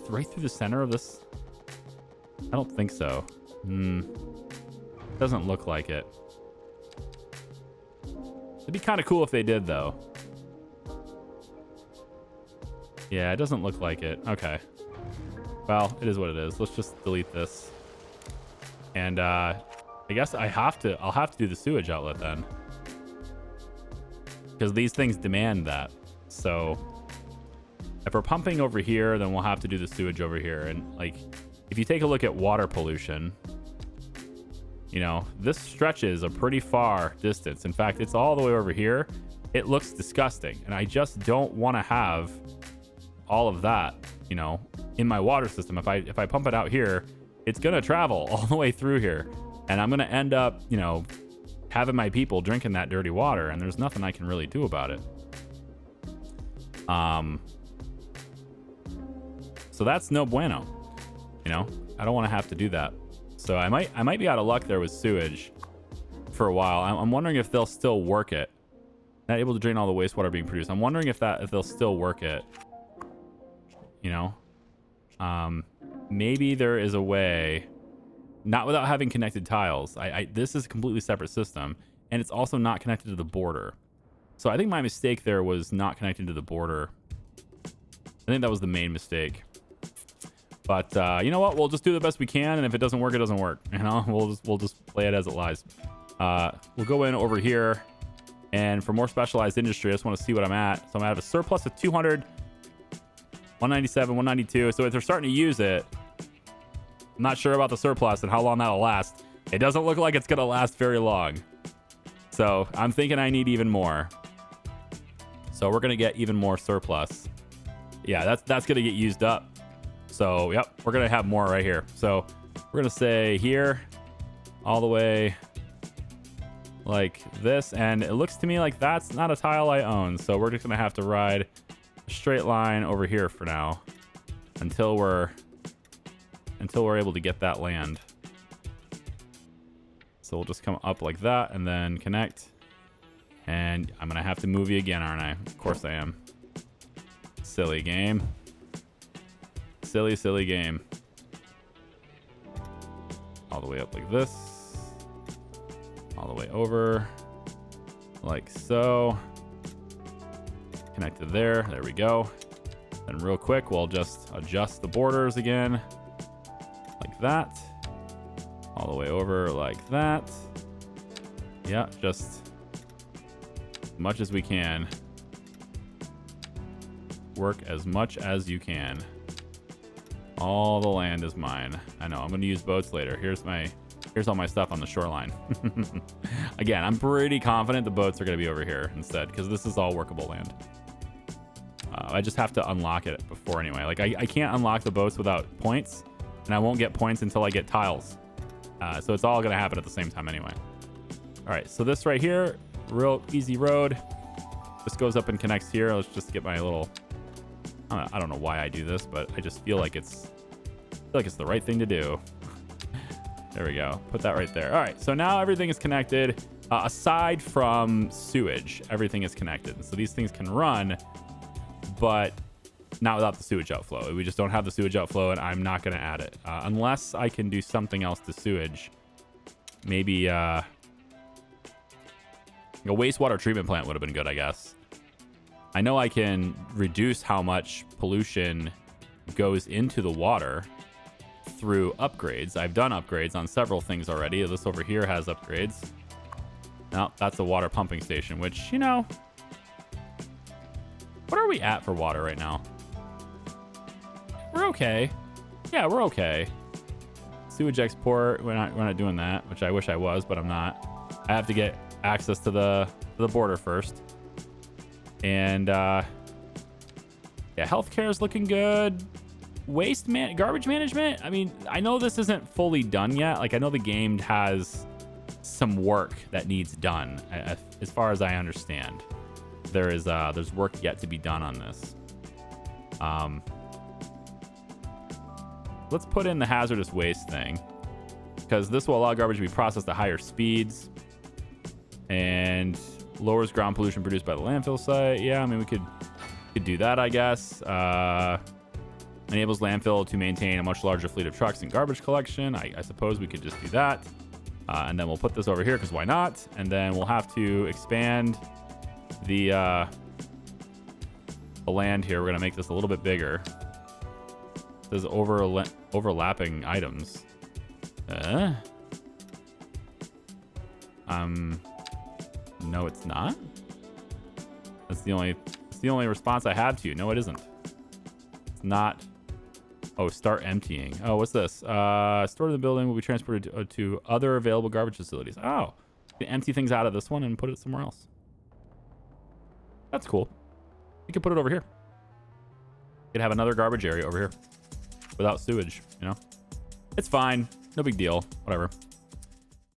right through the center of this? I don't think so. Doesn't look like it. It'd be kind of cool if they did, though. Yeah, it doesn't look like it. Okay. Well, it is what it is. Let's just delete this. And I guess I'll have to do the sewage outlet then. Because these things demand that. So if we're pumping over here, then we'll have to do the sewage over here. And like, if you take a look at water pollution, you know, this stretches a pretty far distance. In fact, it's all the way over here. It looks disgusting. And I just don't want to have all of that, you know, in my water system. If I pump it out here, it's going to travel all the way through here. And I'm going to end up, you know, having my people drinking that dirty water. And there's nothing I can really do about it. So that's no bueno. You know, I don't want to have to do that. So I might be out of luck there with sewage for a while. I'm wondering if they'll still work it. Not able to drain all the wastewater being produced. I'm wondering if they'll still work it. You know, maybe there is a way, not without having connected tiles. This is a completely separate system, and it's also not connected to the border. So I think my mistake there was not connecting to the border. I think that was the main mistake. But you know what? We'll just do the best we can, and if it doesn't work, it doesn't work. You know, we'll just play it as it lies. We'll go in over here, and for more specialized industry, I just want to see what I'm at. So I'm at a surplus of 200, 197, 192. So if they're starting to use it, I'm not sure about the surplus and how long that'll last. It doesn't look like it's gonna last very long. So I'm thinking I need even more. So we're gonna get even more surplus. Yeah, that's gonna get used up. So, yep, we're going to have more right here. So, we're going to say here, all the way like this. And it looks to me like that's not a tile I own. So, we're just going to have to ride a straight line over here for now until we're able to get that land. So, we'll just come up like that and then connect. And I'm going to have to move you again, aren't I? Of course I am. Silly game. Silly game. All the way up like this. All the way over. Like so. Connected there. There we go. And real quick, we'll just adjust the borders again. Like that. All the way over like that. Yeah, just as much as we can. Work as much as you can. All the land is mine. I know. I'm going to use boats later. Here's all my stuff on the shoreline. Again, I'm pretty confident the boats are going to be over here instead because this is all workable land. I just have to unlock it before anyway. Like I can't unlock the boats without points, and I won't get points until I get tiles. So it's all going to happen at the same time anyway. All right. So this right here, real easy road. This goes up and connects here. Let's just get my little... I don't know why I do this, but I just feel like it's the right thing to do. There we go. Put that right there. All right. So now everything is connected. Aside from sewage, everything is connected. So these things can run, but not without the sewage outflow. We just don't have the sewage outflow, and I'm not going to add it unless I can do something else to sewage. Maybe a wastewater treatment plant would have been good, I guess. I know I can reduce how much pollution goes into the water through upgrades. I've done upgrades on several things already. This over here has upgrades. Now, that's a water pumping station, which, you know, what are we at for water right now? We're okay. Yeah, we're okay. Sewage export, we're not doing that, which I wish I was, but I'm not. I have to get access to the border first. And yeah, healthcare is looking good. Garbage management. I mean, I know this isn't fully done yet. Like, I know the game has some work that needs done. As far as I understand, there's work yet to be done on this. Let's put in the hazardous waste thing because this will allow garbage to be processed at higher speeds and lowers ground pollution produced by the landfill site. Yeah, I mean, we could do that, I guess. Enables landfill to maintain a much larger fleet of trucks and garbage collection. I suppose we could just do that. And then we'll put this over here because why not? And then we'll have to expand the land here. We're going to make this a little bit bigger. It says overlapping items. No, it's not. That's the only response I have to you. No, it isn't. It's not. Oh, start emptying. Oh, what's this? Stored in the building will be transported to other available garbage facilities. Oh, you can empty things out of this one and put it somewhere else. That's cool. You can put it over here. You could have another garbage area over here without sewage, you know? It's fine. No big deal. Whatever.